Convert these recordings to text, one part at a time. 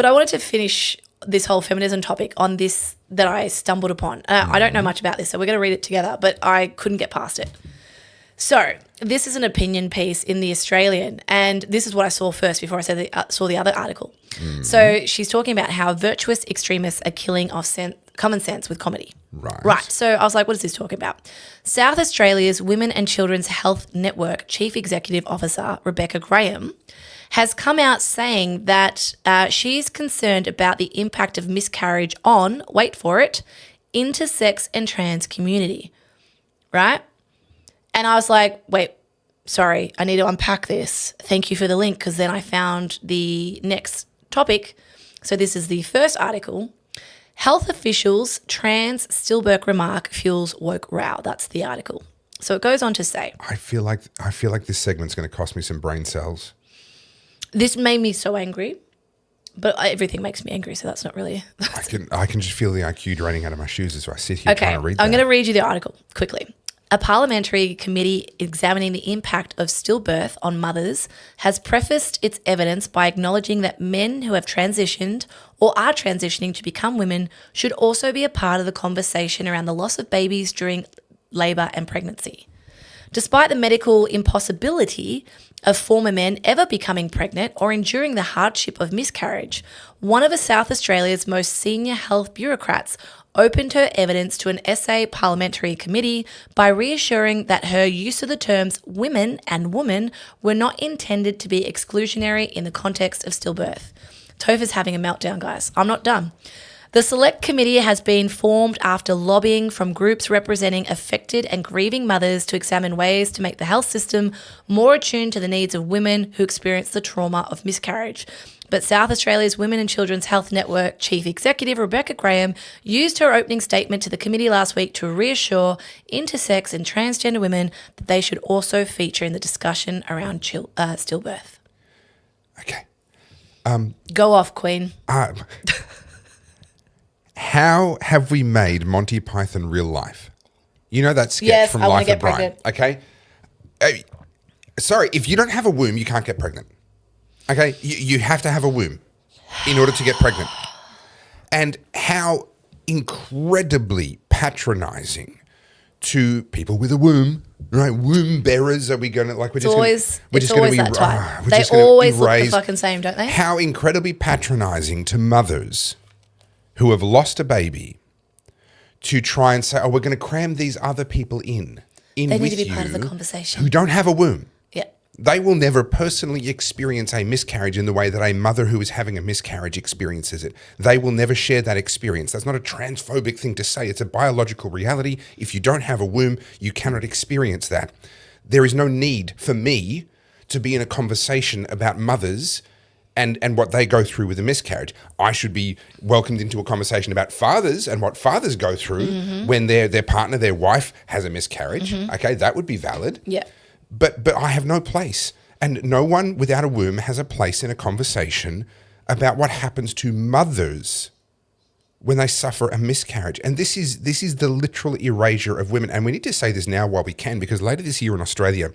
But I wanted to finish this whole feminism topic on this that I stumbled upon. I don't know much about this, so we're going to read it together, but I couldn't get past it. So this is an opinion piece in The Australian, and this is what I saw first before I saw the other article. So she's talking about how virtuous extremists are killing off common sense with comedy. Right. So I was like, what is this talking about? South Australia's Women and Children's Health Network Chief Executive Officer, Rebecca Graham, has come out saying that she's concerned about the impact of miscarriage on, wait for it, intersex and trans community, right? And I was like, wait, sorry, I need to unpack this. Thank you for the link, because then I found the next topic. So this is the first article. Health officials, trans stillbirth remark fuels woke row. That's the article. So it goes on to say, I feel like this segment's going to cost me some brain cells. This made me so angry, but everything makes me angry, so that's not really... I can just feel the IQ draining out of my shoes as I sit here trying to read that. I'm going to read you the article quickly. A parliamentary committee examining the impact of stillbirth on mothers has prefaced its evidence by acknowledging that men who have transitioned or are transitioning to become women should also be a part of the conversation around the loss of babies during labour and pregnancy. Despite the medical impossibility of former men ever becoming pregnant or enduring the hardship of miscarriage, one of South Australia's most senior health bureaucrats opened her evidence to an SA parliamentary committee by reassuring that her use of the terms women and woman were not intended to be exclusionary in the context of stillbirth. Topher's having a meltdown, guys. I'm not done. The select committee has been formed after lobbying from groups representing affected and grieving mothers to examine ways to make the health system more attuned to the needs of women who experience the trauma of miscarriage. But South Australia's Women and Children's Health Network Chief Executive Rebecca Graham used her opening statement to the committee last week to reassure intersex and transgender women that they should also feature in the discussion around stillbirth. Okay. Go off, Queen. How have we made Monty Python real life? You know that sketch from Life of Brian? Okay. Sorry, if you don't have a womb, you can't get pregnant. Okay? You have to have a womb in order to get pregnant. And how incredibly patronizing to people with a womb, right? Womb bearers, are we going to, like, we're just going to... They always look the fucking same, don't they? How incredibly patronizing to mothers who have lost a baby to try and say, oh, we're going to cram these other people in they need with to be you part of the conversation. who don't have a womb. Yeah. They will never personally experience a miscarriage in the way that a mother who is having a miscarriage experiences it. They will never share that experience. That's not a transphobic thing to say. It's a biological reality. If you don't have a womb, you cannot experience that. There is no need for me to be in a conversation about mothers and what they go through with a miscarriage. I should be welcomed into a conversation about fathers and what fathers go through when their partner, their wife, has a miscarriage. Okay, that would be valid. Yeah. But I have no place. And no one without a womb has a place in a conversation about what happens to mothers when they suffer a miscarriage. And this is the literal erasure of women. And we need to say this now while we can, because later this year in Australia,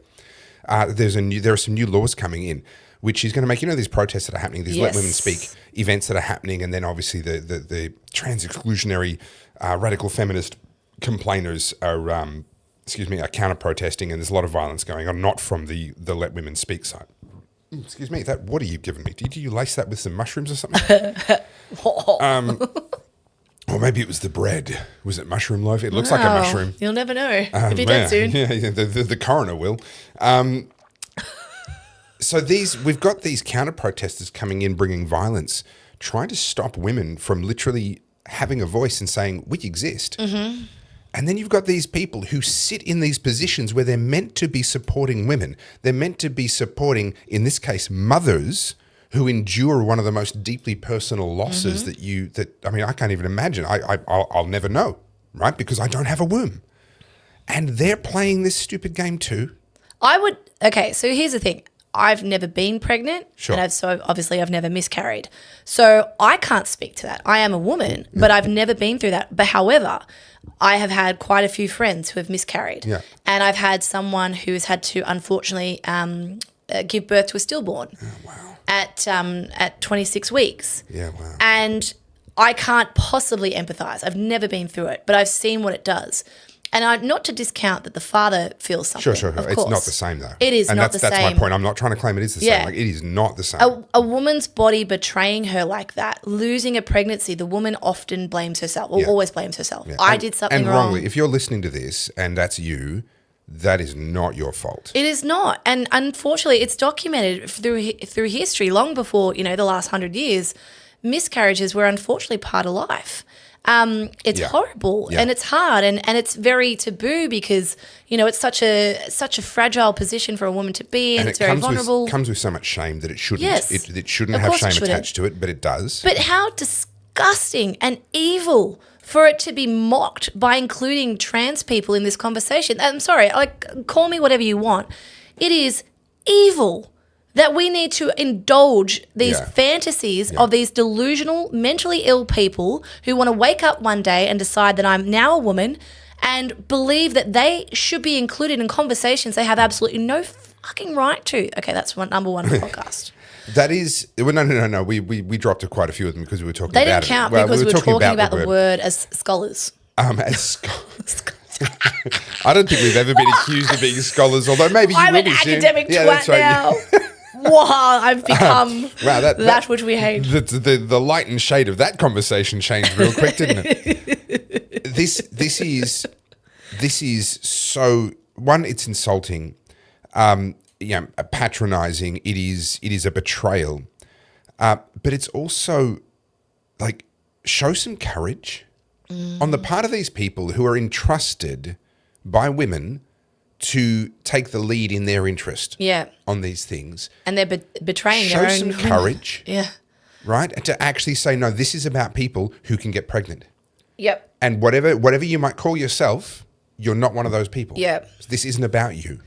there are some new laws coming in, which is going to make, these protests that are happening, these Let Women Speak events that are happening, and then obviously the trans-exclusionary radical feminist complainers are counter-protesting, and there's a lot of violence going on, not from the Let Women Speak side. Excuse me, what are you giving me? Did you lace that with some mushrooms or something? Or maybe it was the bread. Was it mushroom loaf? It looks like a mushroom. You'll never know if you're dead soon. Yeah, the coroner will. So we've got these counter-protesters coming in, bringing violence, trying to stop women from literally having a voice and saying, we exist. And then you've got these people who sit in these positions where they're meant to be supporting women. They're meant to be supporting, in this case, mothers who endure one of the most deeply personal losses I can't even imagine. I'll never know, right? Because I don't have a womb. And they're playing this stupid game too. So here's the thing. I've never been pregnant, sure. And obviously I've never miscarried. So I can't speak to that. I am a woman, but I've never been through that. But however, I have had quite a few friends who have miscarried. Yeah. And I've had someone who's had to, unfortunately, give birth to a stillborn at 26 weeks. Yeah, wow. And I can't possibly empathize. I've never been through it, but I've seen what it does. And not to discount that the father feels something. Sure. Of It's course. not the same, though. It is not the same. That's my point. I'm not trying to claim it is the Yeah. same. Like, it is not the same. A woman's body betraying her like that, losing a pregnancy, the woman often blames herself, or always blames herself. Yeah. I did something and wrong. wrongly. If you're listening to this and that's you, that is not your fault. It is not. And unfortunately, it's documented through history long before, the last 100 years. Miscarriages were unfortunately part of life. It's horrible and it's hard and it's very taboo because, it's such a fragile position for a woman to be in. And it's very vulnerable. It comes with so much shame that it shouldn't. Yes. It shouldn't Of have course it shame shouldn't. attached to it, but it does. But how disgusting and evil for it to be mocked by including trans people in this conversation. I'm sorry, call me whatever you want. It is evil that we need to indulge these fantasies of these delusional, mentally ill people who want to wake up one day and decide that I'm now a woman and believe that they should be included in conversations they have absolutely no fucking right to. Okay, that's number one podcast. That is, well, no. We dropped quite a few of them because we were talking They about didn't count it. Well, because we were talking about the the word as scholars. As scholars. I don't think we've ever been accused of being scholars, although maybe you I'm will an be soon. academic Yeah, twat that's right. now. Wow, I've become Wow, that which we hate. The light and shade of that conversation changed real quick, didn't it? This is so, one, it's insulting, patronizing. It is a betrayal, but it's also like, show some courage on the part of these people who are entrusted by women to take the lead in their interest on these things. And they're betraying Show their own some courage, Yeah. right? And to actually say, no, this is about people who can get pregnant. Yep. And whatever you might call yourself, you're not one of those people. Yep. This isn't about you.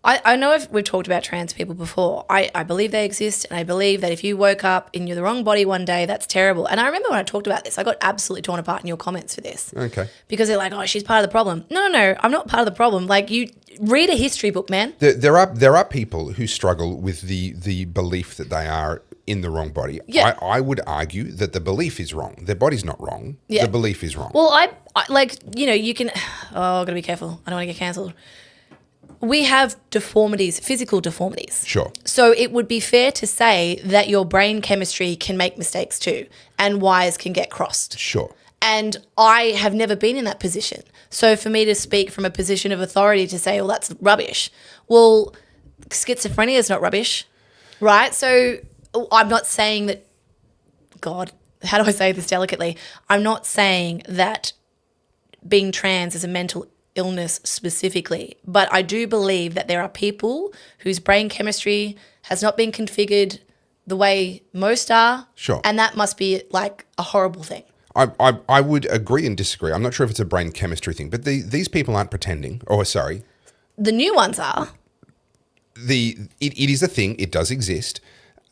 I know we've talked about trans people before. I believe they exist, and I believe that if you woke up in the wrong body one day, that's terrible. And I remember when I talked about this, I got absolutely torn apart in your comments for this. Okay. Because they're like, oh, she's part of the problem. No, I'm not part of the problem. Like, you read a history book, man. There are people who struggle with the belief that they are in the wrong body. Yeah. I would argue that the belief is wrong. Their body's not wrong. Yeah. The belief is wrong. Well, I like, you can, I've got to be careful. I don't want to get cancelled. We have deformities, physical deformities. Sure. So it would be fair to say that your brain chemistry can make mistakes too, and wires can get crossed. Sure. And I have never been in that position. So for me to speak from a position of authority to say, well, that's rubbish. Well, schizophrenia is not rubbish, right? So I'm not saying that, God, how do I say this delicately? I'm not saying that being trans is a mental illness specifically, but I do believe that there are people whose brain chemistry has not been configured the way most are. Sure. And that must be like a horrible thing. I would agree and disagree. I'm not sure if it's a brain chemistry thing, but these people aren't pretending. The new ones are. It is a thing. It does exist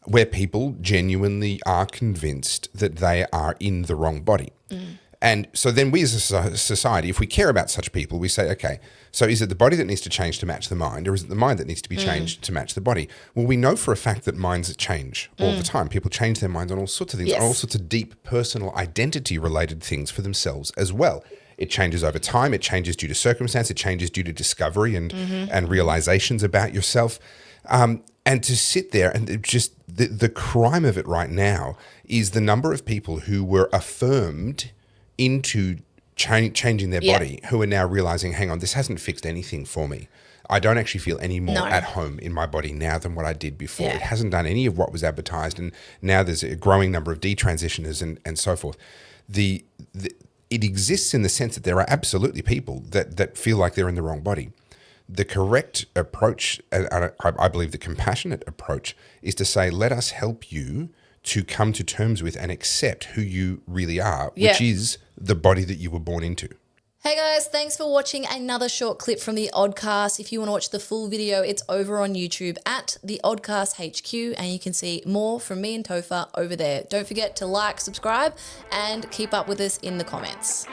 where people genuinely are convinced that they are in the wrong body. And so then we as a society, if we care about such people, we say, okay, so is it the body that needs to change to match the mind, or is it the mind that needs to be changed to match the body? Well, we know for a fact that minds change all the time. People change their minds on all sorts of things, Yes. on all sorts of deep personal identity related things for themselves as well. It changes over time. It changes due to circumstance. It changes due to discovery and realizations about yourself. And to sit there and it just the crime of it right now is the number of people who were affirmed into changing their body who are now realizing, hang on, this hasn't fixed anything for me. I don't actually feel any more at home in my body now than what I did before. Yeah. It hasn't done any of what was advertised, and now there's a growing number of detransitioners and so forth. It exists in the sense that there are absolutely people that feel like they're in the wrong body. The correct approach, I believe the compassionate approach, is to say, let us help you to come to terms with and accept who you really are, which is the body that you were born into. Hey guys, thanks for watching another short clip from The Oddcast. If you want to watch the full video, it's over on YouTube at The Oddcast HQ, and you can see more from me and Topher over there. Don't forget to like, subscribe, and keep up with us in the comments.